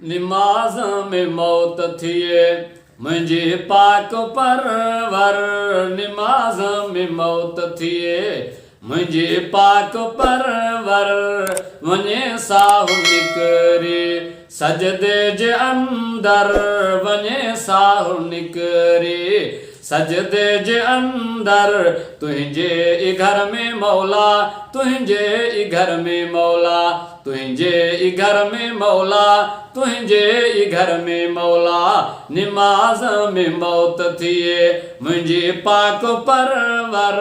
निमाज़ में मौत थिए मुंहिंजे पाक परवर। निमाज़ में मौत थिए मुंहिंजे पाक परवर। वञे साहु निकिरे सजदे जे अंदर। वञे साहु निकिरे सजदे जे अंदर। तुंहिंजे ई घर में मौला, तुंहिंजे ई घर में मौला, तुंहिंजे ई घर में मौला, तुंहिंजे ई घर में मौला। निमाज़ में मौत थिए मुंहिंजे पाक परवर।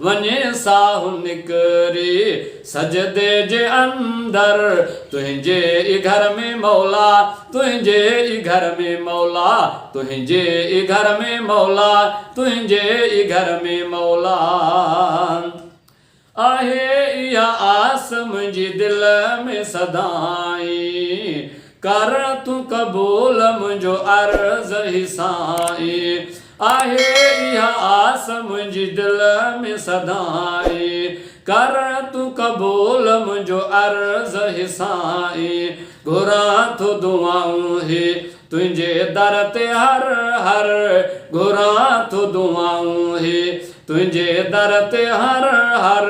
वञे साहु निकिरे सजदे जे अंदर। तुंहिंजे ई घर में मौला, तुंहिंजे ई घर में मौला, तुंहिंजे ई घर में मौला, तुंहिंजे ई घर में मौला। आहे इहा आस मुंहिंजी दिल में सदाई। कर तूं क़बूल मुंहिंजो अर्ज़ ही साईं। आहे इहा आस मुंहिंजी दिल में सदाई। कर तूं क़बूल मुंहिंजो अर्ज़ ही साईं। घुरां थो दुआऊं हे तुंहिंजे दर ते हर हर। घुरां थो दुआऊं हे तुंहिंजे दर ते हर हर।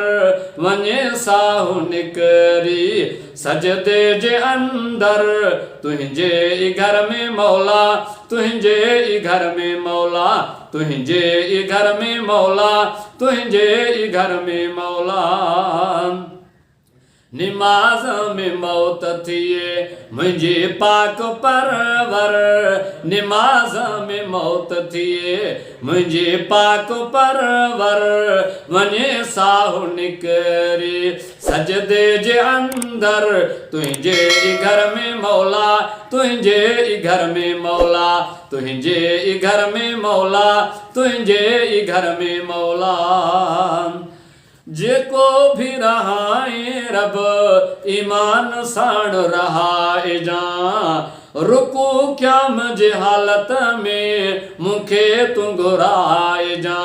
वञे साहु निकिरी सजदे जे अंदर। तुंहिंजे ई घर में मौला, तुंहिंजे ई घर में मौला, तुंहिंजे ई घर में मौला, तुंहिंजे ई घर में मौला। निमाज़ में मौत थिए मुंहिंजे पाक परवर। निमाज़ में मौत थिए मुंहिंजे पाक परवर। वञे साहु निकिरे सजदे जे अंदर। तुंहिंजे ई घर में मौला, तुंहिंजे ई घर में मौला, तुंहिंजे ई घर में मौला, तुंहिंजे ई घर में मौला। जेको भी रहाए रब ईमान साण रहाए जा। रुकू क़याम जे हालत में मूंखे तूं घुराए जा।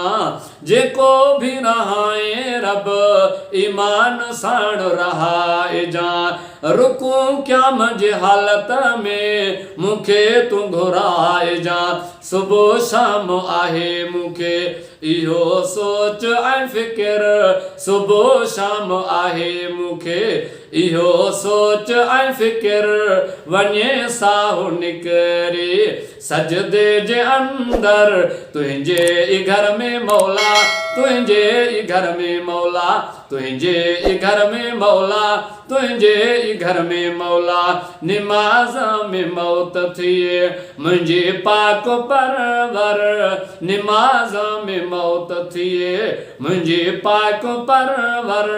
जेको भी रहाए रब ईमान साण रहाए जा। रुकू क़याम जे हालत में मूंखे तूं घुराए जा। सुबुह शाम आहे मूंखे इहो सोच ऐं फ़िकिर। सुबुह शाम आहे मूंखे इहो सोच ऐं फ़िकिर। वञे साहु निकिरे सजदे जे अंदर। तुंहिंजे ई घर में मौला, तुंहिंजे ई घर में मौला, तुंहिंजे ई घर में मौला, तुंहिंजे ई घर में मौला। निमाज़ में मौत थिए मुंहिंजे पाक परवर। निमाज़ में मौत थिए मुंहिंजे पाक परवर।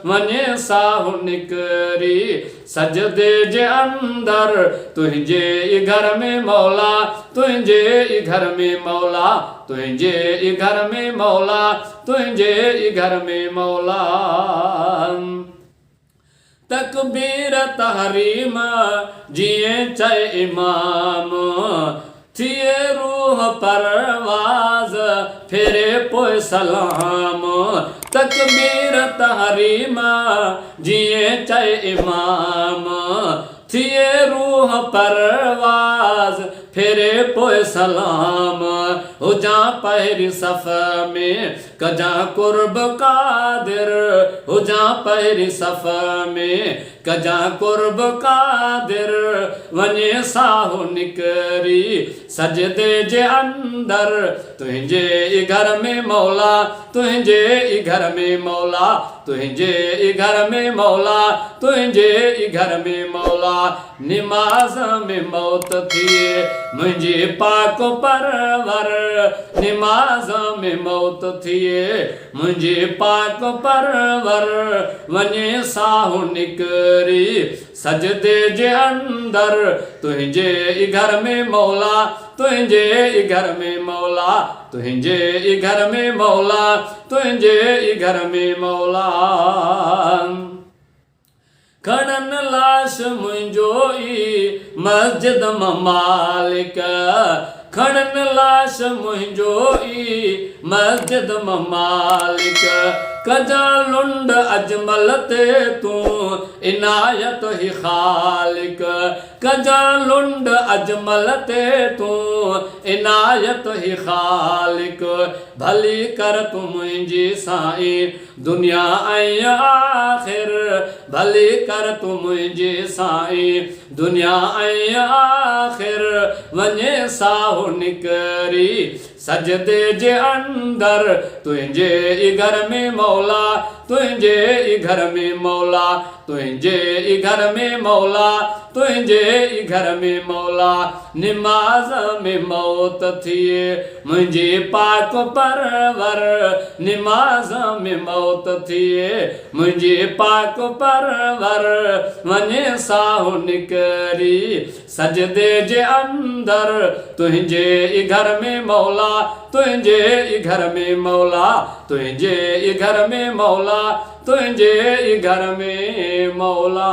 वञे साहु निकिरी सजदे जे अंदर। तुंहिंजे ई घर में मौला, तुंहिंजे ई घर में मौला, तुंहिंजे ई घर में मौला, तुंहिंजे ई घर में मौला। तकबीर तहरीम जिए चए इमाम। थिए रूह परवाज़ फेरे पोइ सलाम। तकबीर तहरीम जिए चए इमाम। थिए रूह परवाज़ फेरे पोइ सलाम। हुजां पहिरीं सफ़ में कजां कुर्ब क़ादिर। हुजां पहिरीं सफ़ में कजां कुर्ब क़ादिर। वञे साहु निकिरी सजदे जे अंदर। तुंहिंजे ई घर में मौला, तुंहिंजे ई घर में मौला, तुंहिंजे ई घर में मौला, तुंहिंजे ई घर में मौला। निमाज़ में मौत थिए मुंहिंजे पाक परवर। निमाज़ में मौत थिए मुंहिंजे पाक परवर। वञे साहु निकिरी सजदे जे अंदर। तुंहिंजे ई घर में मौला, तुंहिंजे ई घर में मौला, तुंहिंजे ई घर में मौला, तुंहिंजे ई घर में मौला। खणनि लाश मुंहिंजो ई मस्जिद मां मालिक। खणनि लाश मुंहिंजो ई मस्जिद मां मालिक। कजा लुंड अजमल ते तू इनायत ही खालिक, कजा लुंड अजमल ते तू इनायत ही खालिक, भली कर तू मुंहिंजी साईं दुनिया ऐं आख़िर, भली कर तू मुंहिंजी साईं दुनिया ऐं आख़िर, वञे साहु निकरी सजदे जे अंदर, तुंहिंजे ई घर में मौला, तुंहिंजे ई घर में मौला, तुंहिंजे ई घर में मौला, तुंहिंजे ई घर में मौला, निमाज़ में मौत थिए मुंहिंजी पाक परवर, निमाज़ में मौत थिए मुंहिंजी पाक परवर, वञे साहु निकरी सजदे जे अंदर, तुंहिंजे ई घर में मौला, तुंहिंजे ई घर में मौला, तुंहिंजे ई घर में मौला, तुंहिंजे ई घर में मौला।